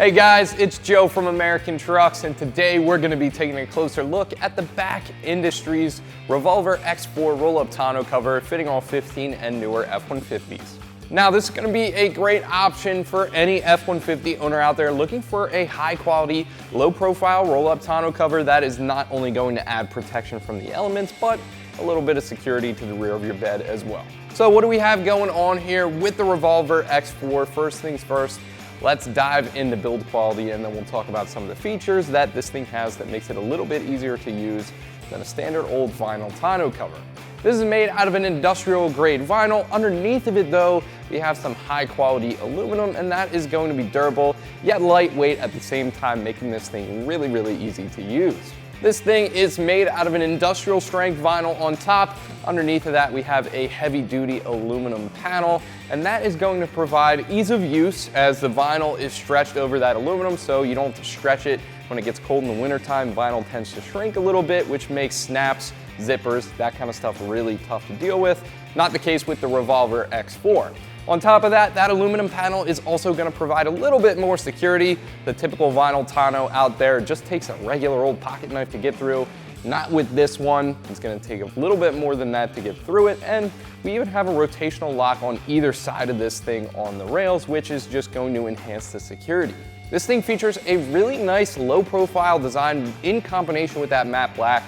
Hey guys, it's Joe from American Trucks, and today we're going to be taking a closer look at the BAK Industries Revolver X4 Roll-Up Tonneau cover fitting all 15 and newer F150s. Now this is going to be a great option for any F150 owner out there looking for a high quality, low profile roll-up tonneau cover that is not only going to add protection from the elements, but a little bit of security to the rear of your bed as well. So what do we have going on here with the Revolver X4? First things first, let's dive into build quality, and then we'll talk about some of the features that this thing has that makes it a little bit easier to use than a standard old vinyl tonneau cover. This is made out of an industrial grade vinyl. Underneath of it though, we have some high quality aluminum, and that is going to be durable, yet lightweight at the same time, making this thing really, really easy to use. This thing is made out of an industrial strength vinyl on top. Underneath of that, we have a heavy duty aluminum panel, and that is going to provide ease of use as the vinyl is stretched over that aluminum, so you don't have to stretch it. When it gets cold in the wintertime, vinyl tends to shrink a little bit, which makes snaps, zippers, that kind of stuff really tough to deal with. Not the case with the Revolver X4. On top of that, that aluminum panel is also going to provide a little bit more security. The typical vinyl tonneau out there just takes a regular old pocket knife to get through. Not with this one. It's going to take a little bit more than that to get through it, and we even have a rotational lock on either side of this thing on the rails, which is just going to enhance the security. This thing features a really nice low profile design in combination with that matte black.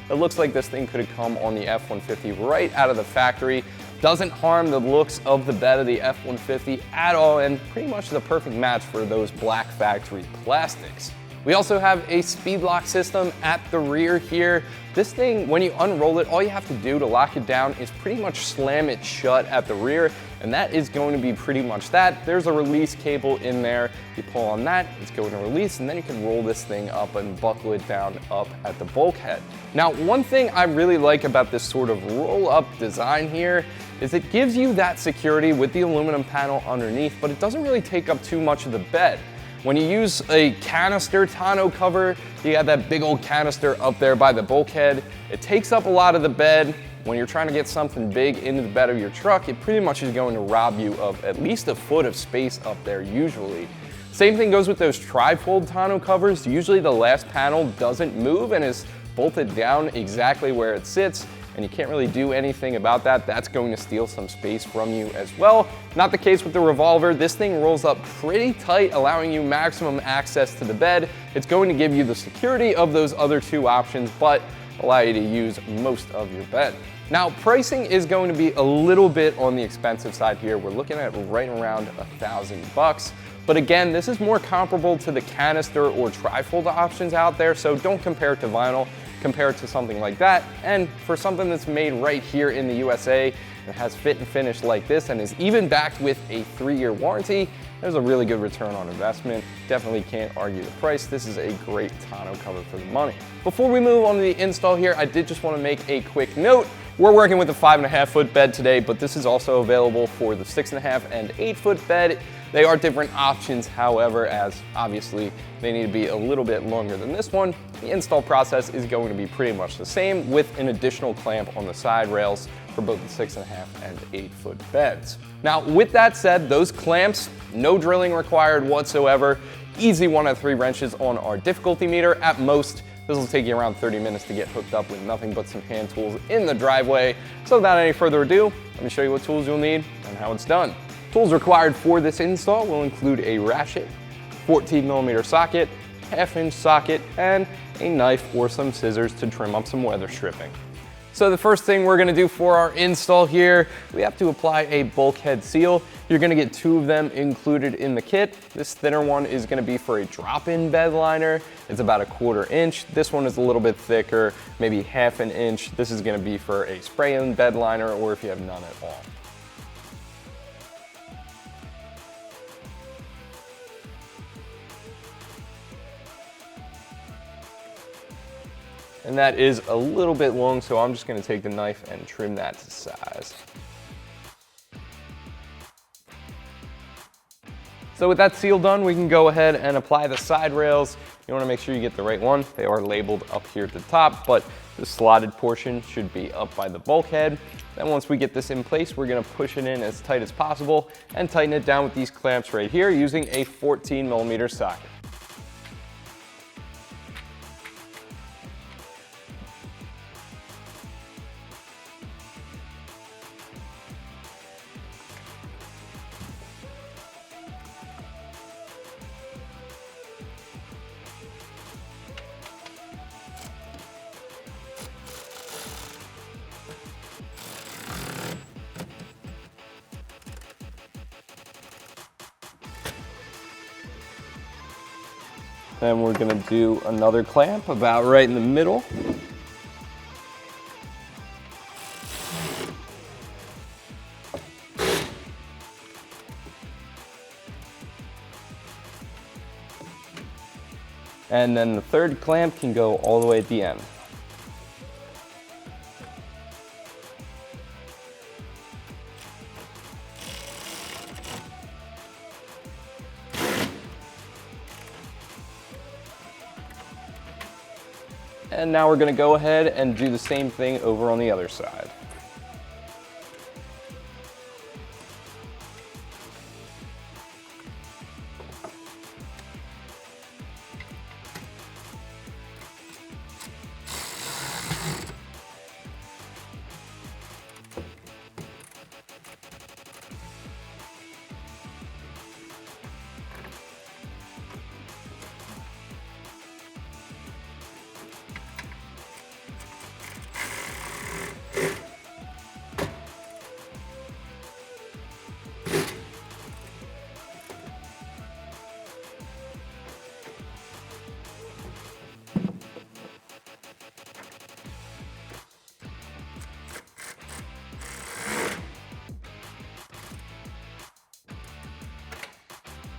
It looks like this thing could have come on the F150 right out of the factory. Doesn't harm the looks of the bed of the F150 at all, and pretty much the perfect match for those black factory plastics. We also have a speed lock system at the rear here. This thing, when you unroll it, all you have to do to lock it down is pretty much slam it shut at the rear, and that is going to be pretty much that. There's a release cable in there. You pull on that, it's going to release, and then you can roll this thing up and buckle it down up at the bulkhead. Now, one thing I really like about this sort of roll-up design here is it gives you that security with the aluminum panel underneath, but it doesn't really take up too much of the bed. When you use a canister tonneau cover, you got that big old canister up there by the bulkhead. It takes up a lot of the bed. When you're trying to get something big into the bed of your truck, it pretty much is going to rob you of at least a foot of space up there usually. Same thing goes with those tri-fold tonneau covers. Usually the last panel doesn't move and is bolted down exactly where it sits, and you can't really do anything about that. That's going to steal some space from you as well. Not the case with the Revolver. This thing rolls up pretty tight, allowing you maximum access to the bed. It's going to give you the security of those other two options, but allow you to use most of your bed. Now, pricing is going to be a little bit on the expensive side here. We're looking at right around $1,000. But again, this is more comparable to the canister or tri-fold options out there, so don't compare it to vinyl. Compare it to something like that, and for something that's made right here in the USA and has fit and finish like this and is even backed with a 3-year warranty, there's a really good return on investment. Definitely can't argue the price. This is a great tonneau cover for the money. Before we move on to the install here, I did just want to make a quick note. We're working with a 5.5 foot bed today, but this is also available for the 6.5 and 8 foot bed. They are different options, however, as obviously they need to be a little bit longer than this one. The install process is going to be pretty much the same, with an additional clamp on the side rails for both the 6.5 and 8 foot beds. Now, with that said, those clamps, no drilling required whatsoever. Easy 1 out of 3 wrenches on our difficulty meter at most. This will take you around 30 minutes to get hooked up with nothing but some hand tools in the driveway. So without any further ado, let me show you what tools you'll need and how it's done. Tools required for this install will include a ratchet, 14mm socket, 1/2-inch socket, and a knife or some scissors to trim up some weather stripping. So the first thing we're going to do for our install here, we have to apply a bulkhead seal. You're going to get 2 of them included in the kit. This thinner one is going to be for a drop-in bed liner. It's about 1/4 inch. This one is a little bit thicker, maybe 1/2 inch. This is going to be for a spray-in bed liner, or if you have none at all. And that is a little bit long, so I'm just going to take the knife and trim that to size. So with that seal done, we can go ahead and apply the side rails. You want to make sure you get the right one. They are labeled up here at the top, but The slotted portion should be up by the bulkhead. Then once we get this in place, we're gonna push it in as tight as possible and tighten it down with these clamps right here using a 14mm socket. Then we're gonna do another clamp about right in the middle. And then the third clamp can go all the way at the end. And now we're gonna go ahead and do the same thing over on the other side.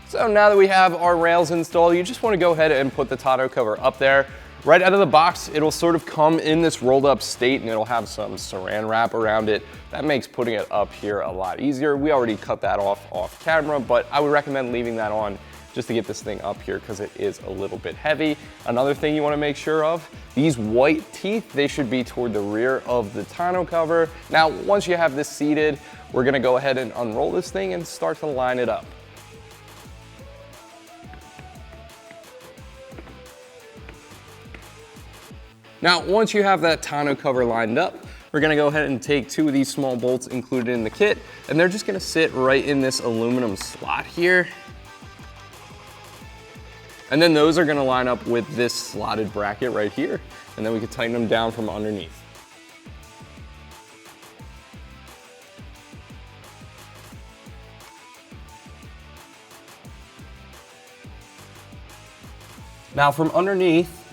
So now that we have our rails installed, you just want to go ahead and put the tonneau cover up there. Right out of the box, it'll sort of come in this rolled up state and it'll have some saran wrap around it. That makes putting it up here a lot easier. We already cut that off camera, but I would recommend leaving that on just to get this thing up here because it is a little bit heavy. Another thing you want to make sure of, these white teeth, they should be toward the rear of the tonneau cover. Now, once you have this seated, we're going to go ahead and unroll this thing and start to line it up. Now, once you have that tonneau cover lined up, we're gonna go ahead and take two of these small bolts included in the kit, and they're just gonna sit right in this aluminum slot here. And then those are gonna line up with this slotted bracket right here, and then we can tighten them down from underneath. Now from underneath,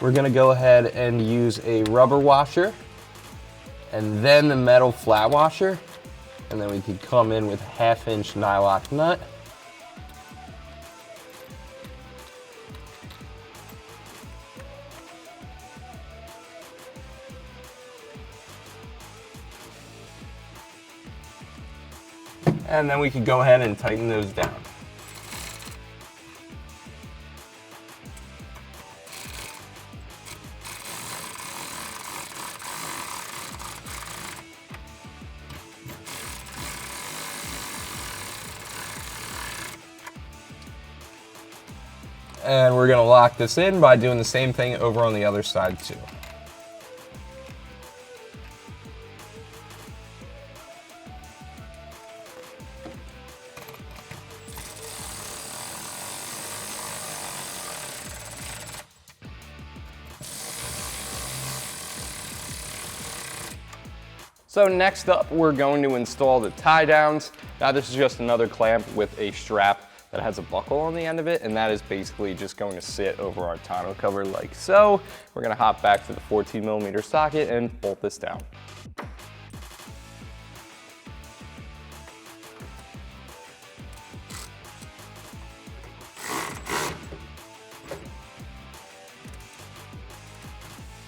we're gonna go ahead and use a rubber washer and then the metal flat washer. And then we could come in with a 1/2-inch nylock nut. And then we could go ahead and tighten those down. And we're gonna lock this in by doing the same thing over on the other side too. So next up, we're going to install the tie downs. Now this is just another clamp with a strap that has a buckle on the end of it, and that is basically just going to sit over our tonneau cover like so. We're gonna hop back to the 14mm socket and bolt this down.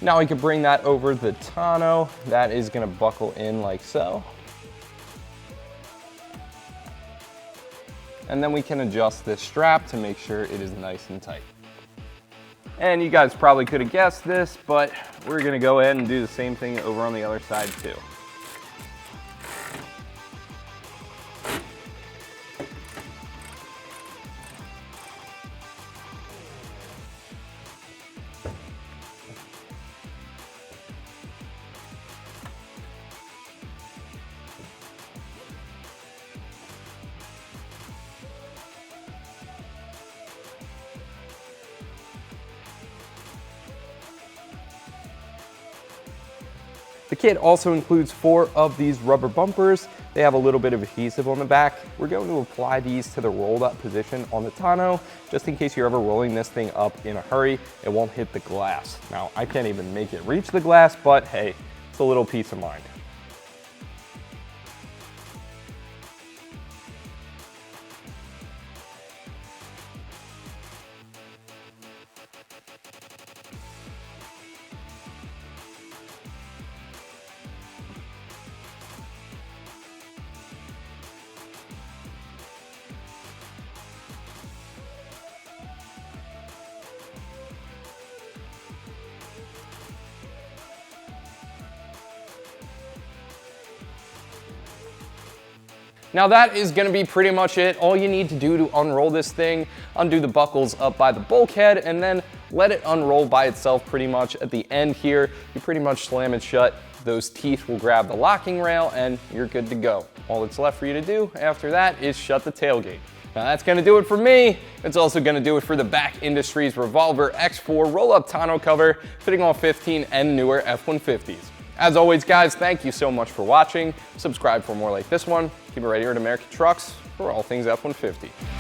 Now we can bring that over the tonneau. That is gonna buckle in like so. And then we can adjust this strap to make sure it is nice and tight. And you guys probably could have guessed this, but we're gonna go ahead and do the same thing over on the other side too. The kit also includes 4 of these rubber bumpers. They have a little bit of adhesive on the back. We're going to apply these to the rolled up position on the tonneau, just in case you're ever rolling this thing up in a hurry, it won't hit the glass. Now, I can't even make it reach the glass, but hey, it's a little peace of mind. Now that is going to be pretty much it. All you need to do to unroll this thing, undo the buckles up by the bulkhead, and then let it unroll by itself pretty much at the end here. You pretty much slam it shut. Those teeth will grab the locking rail and you're good to go. All that's left for you to do after that is shut the tailgate. Now that's going to do it for me. It's also going to do it for the BAK Industries Revolver X4 Roll-Up Tonneau cover, fitting all 15 and newer F150s. As always, guys, thank you so much for watching. Subscribe for more like this one. Keep it right here at American Trucks for all things F-150.